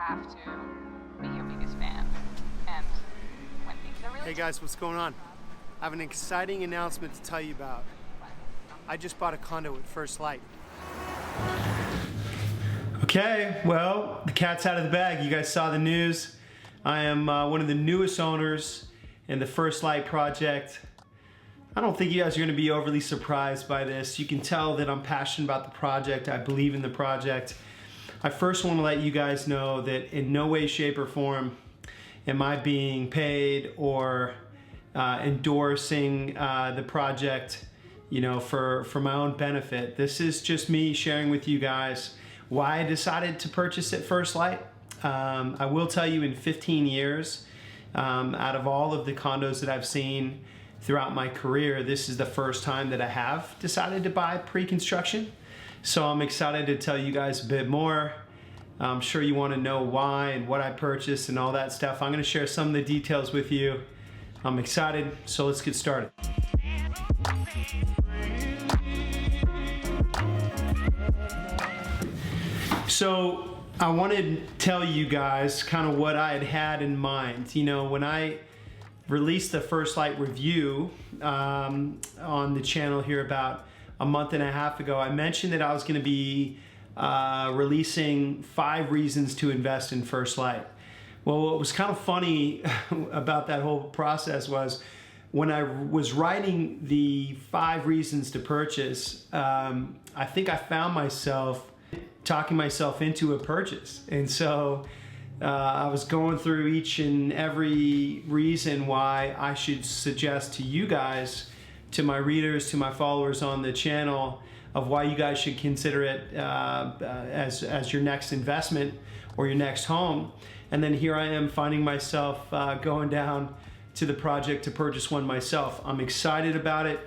have to be your biggest fan. And when things are really Hey guys, what's going on? I have an exciting announcement to tell you about. I just bought a condo at First Light. Okay, well, the cat's out of the bag. You guys saw the news. I am one of the newest owners in the First Light project. I don't think you guys are going to be overly surprised by this. You can tell that I'm passionate about the project. I believe in the project. I first want to let you guys know that in no way, shape, or form am I being paid or endorsing the project, you know, for my own benefit. This is just me sharing with you guys why I decided to purchase at First Light. I will tell you, in 15 years, out of all of the condos that I've seen throughout my career, this is the first time that I have decided to buy pre-construction. So I'm excited to tell you guys a bit more. I'm sure you want to know why and what I purchased and all that stuff. I'm going to share some of the details with you. I'm excited, so let's get started. So I want to tell you guys kind of what I had in mind. You know, when I released the First Light review on the channel here about a month and a half ago, I mentioned that I was going to be releasing 5 reasons to invest in First Light. Well, what was kind of funny about that whole process was when I was writing the 5 reasons to purchase, I think I found myself talking myself into a purchase. And so I was going through each and every reason why I should suggest to you guys, to my readers, to my followers on the channel, of why you guys should consider it as your next investment or your next home. And then here I am finding myself going down to the project to purchase one myself. I'm excited about it.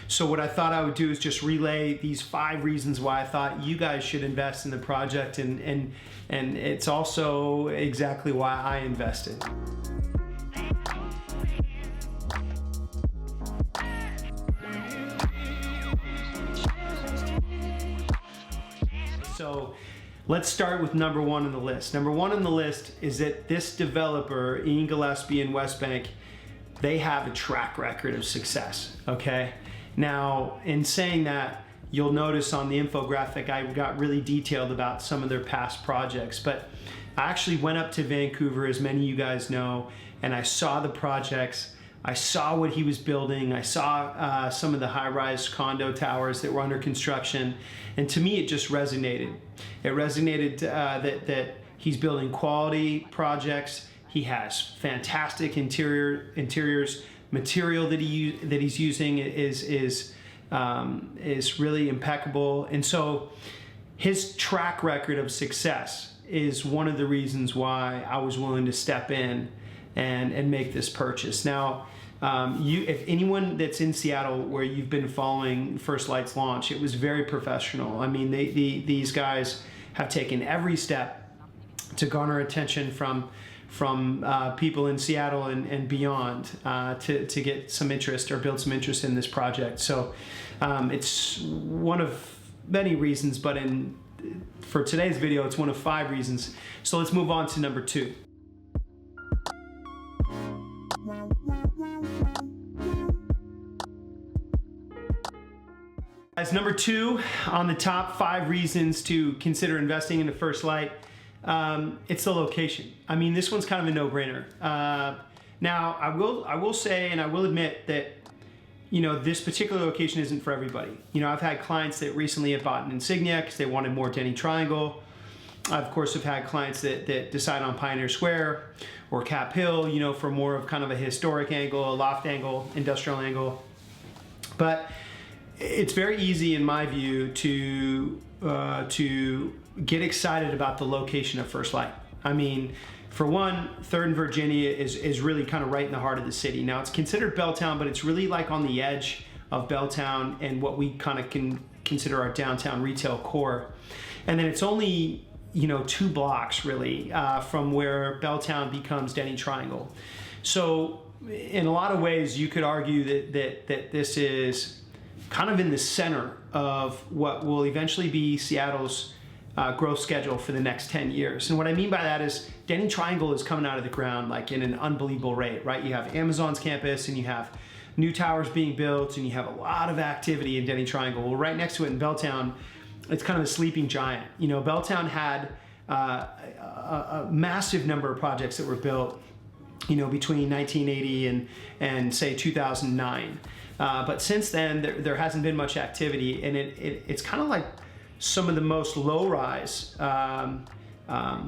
So what I thought I would do is just relay these 5 reasons why I thought you guys should invest in the project, and it's also exactly why I invested. So let's start with number 1 on the list. Number 1 on the list is that this developer, Ian Gillespie in Westbank, they have a track record of success, okay? Now, in saying that, you'll notice on the infographic I got really detailed about some of their past projects, but I actually went up to Vancouver, as many of you guys know, and I saw the projects. I saw what he was building. I saw some of the high-rise condo towers that were under construction, and to me it just resonated. It resonated that he's building quality projects. He has fantastic interiors. Material that he's using is really impeccable, and so his track record of success is one of the reasons why I was willing to step in and make this purchase. Now, if anyone that's in Seattle where you've been following First Light's launch, it was very professional. I mean, these guys have taken every step to garner attention from people in Seattle and beyond to get some interest or build some interest in this project. So it's one of many reasons, but for today's video, it's one of 5 reasons. So let's move on to number 2. As number 2 on the top 5 reasons to consider investing into First Light, it's the location. I mean, this one's kind of a no-brainer. Now, I will say, and I will admit that, you know, this particular location isn't for everybody. You know, I've had clients that recently have bought an Insignia because they wanted more Denny Triangle. I, of course, have had clients that decide on Pioneer Square or Cap Hill, you know, for more of kind of a historic angle, a loft angle, industrial angle. But it's very easy, in my view, to get excited about the location of First Light. I mean, for one, 3rd and Virginia is really kind of right in the heart of the city. Now, it's considered Belltown, but it's really like on the edge of Belltown and what we kind of can consider our downtown retail core. And then it's only, you know, 2 blocks really from where Belltown becomes Denny Triangle. So in a lot of ways, you could argue that this is kind of in the center of what will eventually be Seattle's growth schedule for the next 10 years. And what I mean by that is Denny Triangle is coming out of the ground like in an unbelievable rate, right? You have Amazon's campus and you have new towers being built and you have a lot of activity in Denny Triangle. Well, right next to it in Belltown, it's kind of a sleeping giant. You know, Belltown had a massive number of projects that were built, you know, between 1980 and say 2009. But since then, there hasn't been much activity, and it's kind of like some of the most low-rise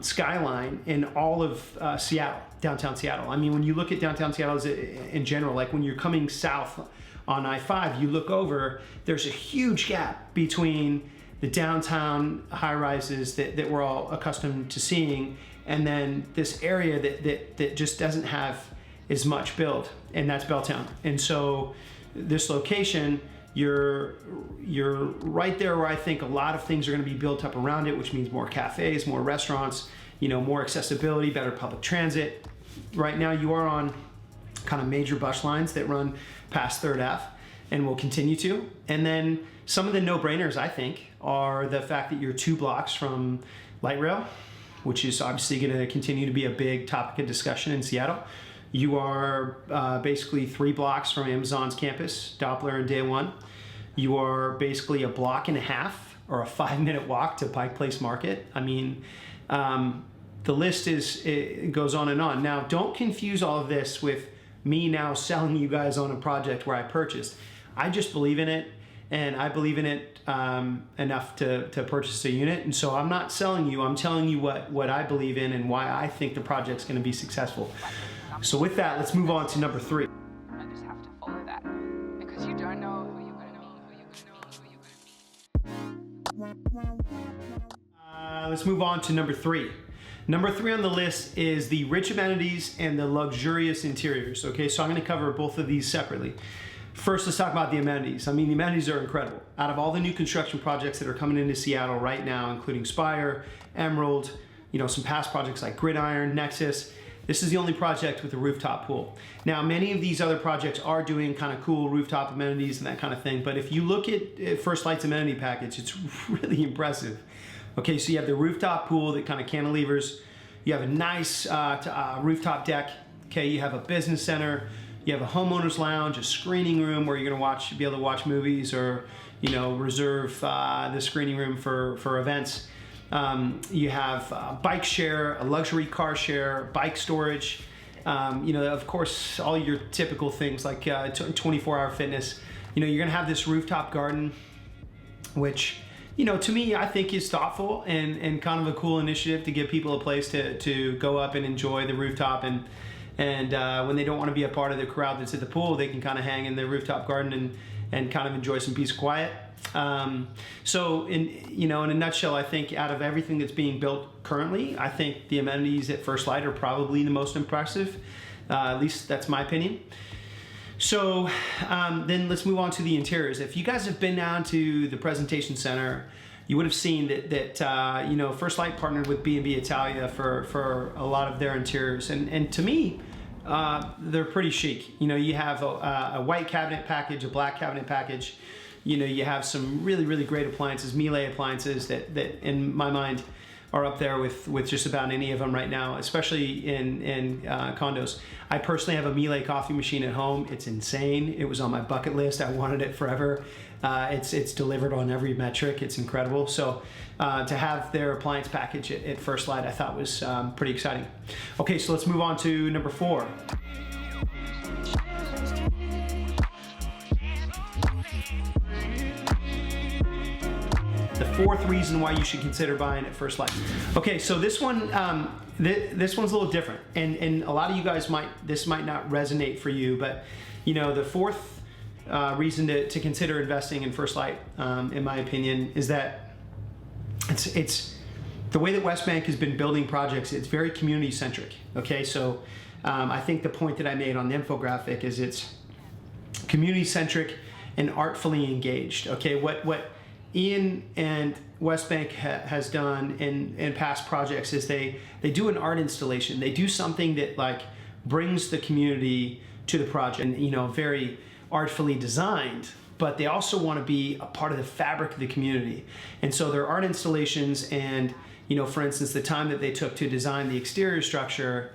skyline in all of Seattle, downtown Seattle. I mean, when you look at downtown Seattle in general, like when you're coming south on I-5, you look over, there's a huge gap between the downtown high-rises that we're all accustomed to seeing, and then this area that just doesn't have as much build, and that's Belltown. And so this location, you're right there where I think a lot of things are going to be built up around it, which means more cafes, more restaurants, you know, more accessibility, better public transit. Right now you are on kind of major bus lines that run past 3rd Ave and will continue to. And then some of the no-brainers, I think, are the fact that you're 2 blocks from light rail, which is obviously going to continue to be a big topic of discussion in Seattle. You are basically 3 blocks from Amazon's campus, Doppler and Day One. You are basically a block and a half or a 5-minute walk to Pike Place Market. I mean, the list it goes on and on. Now, don't confuse all of this with me now selling you guys on a project where I purchased. I just believe in it, and I believe in it enough to purchase a unit. And so I'm not selling you, I'm telling you what I believe in and why I think the project's going to be successful. So with that, let's move on to number 3. I just have to follow that because you don't know who you're going to meet, Let's move on to number 3. Number 3 on the list is the rich amenities and the luxurious interiors. Okay, so I'm going to cover both of these separately. First, let's talk about the amenities. I mean, the amenities are incredible. Out of all the new construction projects that are coming into Seattle right now, including Spire, Emerald, you know, some past projects like Gridiron, Nexus, this is the only project with a rooftop pool. Now, many of these other projects are doing kind of cool rooftop amenities and that kind of thing, but if you look at First Light's amenity package, it's really impressive. Okay, so you have the rooftop pool that kind of cantilevers. You have a nice rooftop deck. Okay, you have a business center. You have a homeowner's lounge, a screening room where you're going to be able to watch movies or, you know, reserve the screening room for events. You have bike share, a luxury car share, bike storage, you know, of course, all your typical things like 24-hour fitness. You know, you're gonna have this rooftop garden, which, you know, to me, I think is thoughtful and kind of a cool initiative to give people a place to go up and enjoy the rooftop. And when they don't want to be a part of the crowd that's at the pool, they can kind of hang in the rooftop garden and kind of enjoy some peace and quiet. So in a nutshell, I think out of everything that's being built currently, I think the amenities at First Light are probably the most impressive. At least that's my opinion. So then let's move on to the interiors. If you guys have been down to the presentation center, you would have seen that you know, First Light partnered with B&B Italia for a lot of their interiors, and to me, they're pretty chic. You know, you have a white cabinet package, a black cabinet package. You know, you have some really great appliances, Miele appliances that in my mind are up there with just about any of them right now, especially in condos. I personally have a Miele coffee machine at home. It's insane. It was on my bucket list. I wanted it forever. It's delivered on every metric. It's incredible. So to have their appliance package at First Light, I thought was pretty exciting. Okay, so let's move on to number 4. The 4th reason why you should consider buying at First Light. Okay, so this one, this one's a little different, and a lot of you guys this might not resonate for you, but you know, the 4th reason to consider investing in First Light, in my opinion, is that it's the way that Westbank has been building projects. It's very community centric. Okay, so I think the point that I made on the infographic is it's community centric and artfully engaged. Okay, what Ian and Westbank has done in past projects is they do an art installation. They do something that like brings the community to the project, and you know, very artfully designed, but they also want to be a part of the fabric of the community. And so their art installations and, for instance, the time that they took to design the exterior structure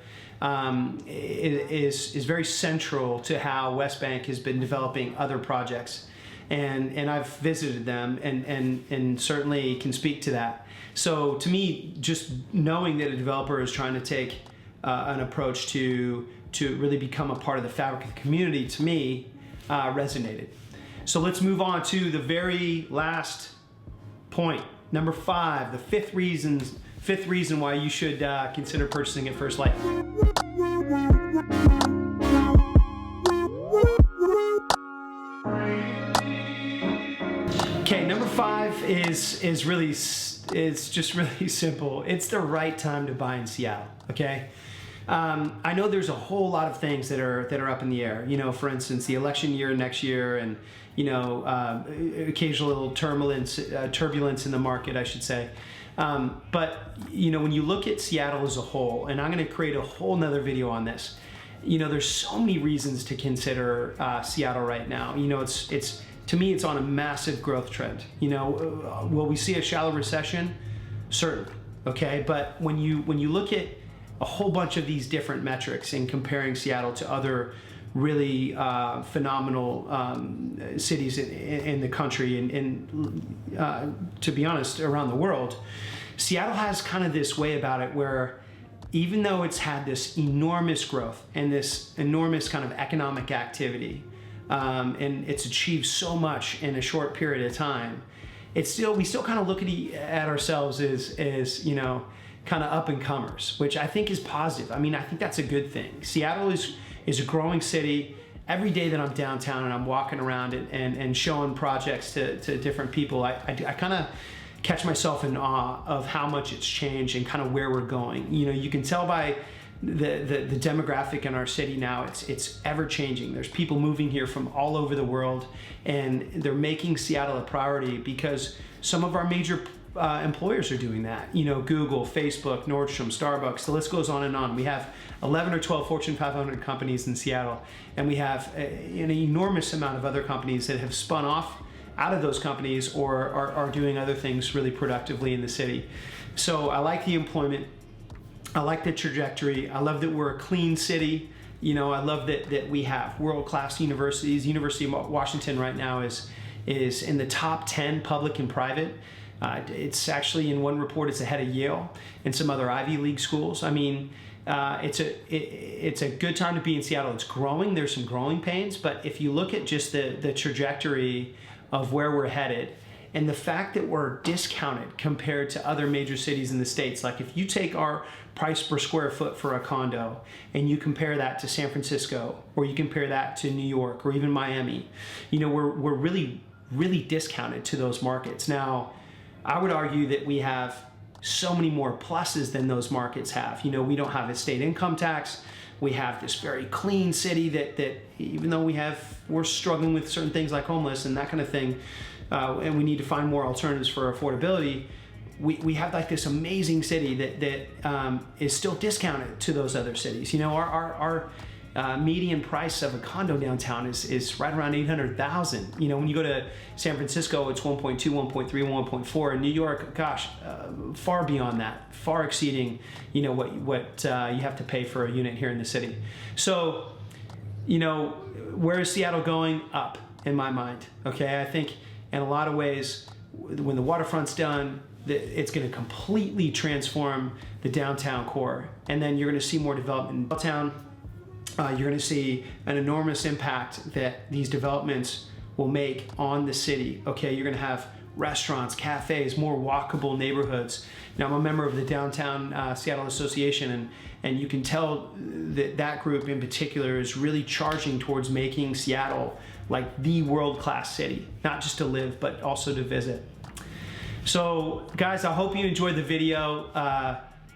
is very central to how Westbank has been developing other projects. And I've visited them and certainly can speak to that. So to me, just knowing that a developer is trying to take an approach to really become a part of the fabric of the community, to me, resonated. So let's move on to the very last point. Number 5, the fifth reason why you should consider purchasing at first light. Okay, number 5 is just really simple. It's the right time to buy in Seattle. Okay. I know there's a whole lot of things that are up in the air. For instance, the election year next year, and occasional little turbulence in the market, I should say. But when you look at Seattle as a whole, and I'm going to create a whole nother video on this. There's so many reasons to consider Seattle right now. It's to me, it's on a massive growth trend. Will we see a shallow recession? Certainly. Okay, but when you look at a whole bunch of these different metrics and comparing Seattle to other really phenomenal cities in the country and to be honest, around the world, Seattle has kind of this way about it where even though it's had this enormous growth and this enormous kind of economic activity, and it's achieved so much in a short period of time, we still kind of look at ourselves as kind of up and comers, which I think is positive. I think that's a good thing. Seattle is a growing city. Every day that I'm downtown and I'm walking around and showing projects to different people, I kind of catch myself in awe of how much it's changed and kind of where we're going. You can tell by the demographic in our city now, it's ever changing. There's people moving here from all over the world, and they're making Seattle a priority because some of our major employers are doing that. Google, Facebook, Nordstrom, Starbucks, the list goes on and on. We have 11 or 12 Fortune 500 companies in Seattle, and we have an enormous amount of other companies that have spun off out of those companies or are doing other things really productively in the city. So I like the employment. I like the trajectory. I love that we're a clean city. I love that we have world-class universities. University of Washington right now is in the top 10 public and private. It's actually, in one report, it's ahead of Yale and some other Ivy League schools. It's a good time to be in Seattle. It's growing. There's some growing pains, but if you look at just the trajectory of where we're headed and the fact that we're discounted compared to other major cities in the States, like if you take our price per square foot for a condo and you compare that to San Francisco, or you compare that to New York or even Miami, we're really, really discounted to those markets. Now, I would argue that we have so many more pluses than those markets have. We don't have a state income tax. We have this very clean city that even though we're struggling with certain things like homeless and that kind of thing, and we need to find more alternatives for affordability, we have like this amazing city that is still discounted to those other cities. Our median price of a condo downtown is right around $800,000. When you go to San Francisco, it's 1.2, 1.3, 1.4. In New York, gosh, far beyond that, far exceeding, what you have to pay for a unit here in the city. So, where is Seattle going? Up, in my mind. Okay, I think in a lot of ways, when the waterfront's done, it's going to completely transform the downtown core, and then you're going to see more development in downtown. You're going to see an enormous impact that these developments will make on the city. Okay, you're going to have restaurants, cafes, more walkable neighborhoods. Now, I'm a member of the Downtown Seattle Association, and you can tell that group in particular is really charging towards making Seattle like the world-class city, not just to live, but also to visit. So, guys, I hope you enjoyed the video.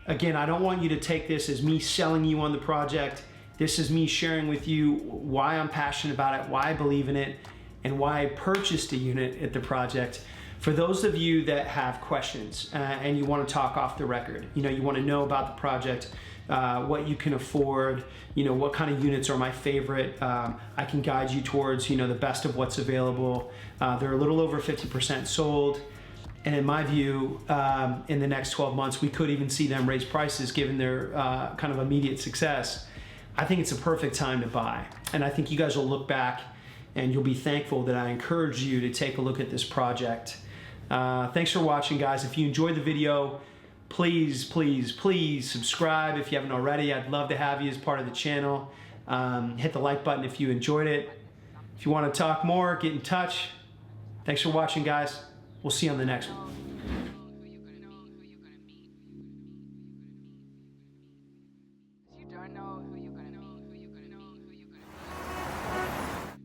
Again, I don't want you to take this as me selling you on the project. This is me sharing with you why I'm passionate about it, why I believe in it, and why I purchased a unit at the project. For those of you that have questions and you want to talk off the record, you want to know about the project, what you can afford, what kind of units are my favorite. I can guide you towards, the best of what's available. They're a little over 50% sold. And in my view, in the next 12 months, we could even see them raise prices given their kind of immediate success. I think it's a perfect time to buy. And I think you guys will look back and you'll be thankful that I encourage you to take a look at this project. Thanks for watching, guys. If you enjoyed the video, please, please, please subscribe if you haven't already. I'd love to have you as part of the channel. Hit the like button if you enjoyed it. If you want to talk more, get in touch. Thanks for watching, guys. We'll see you on the next one.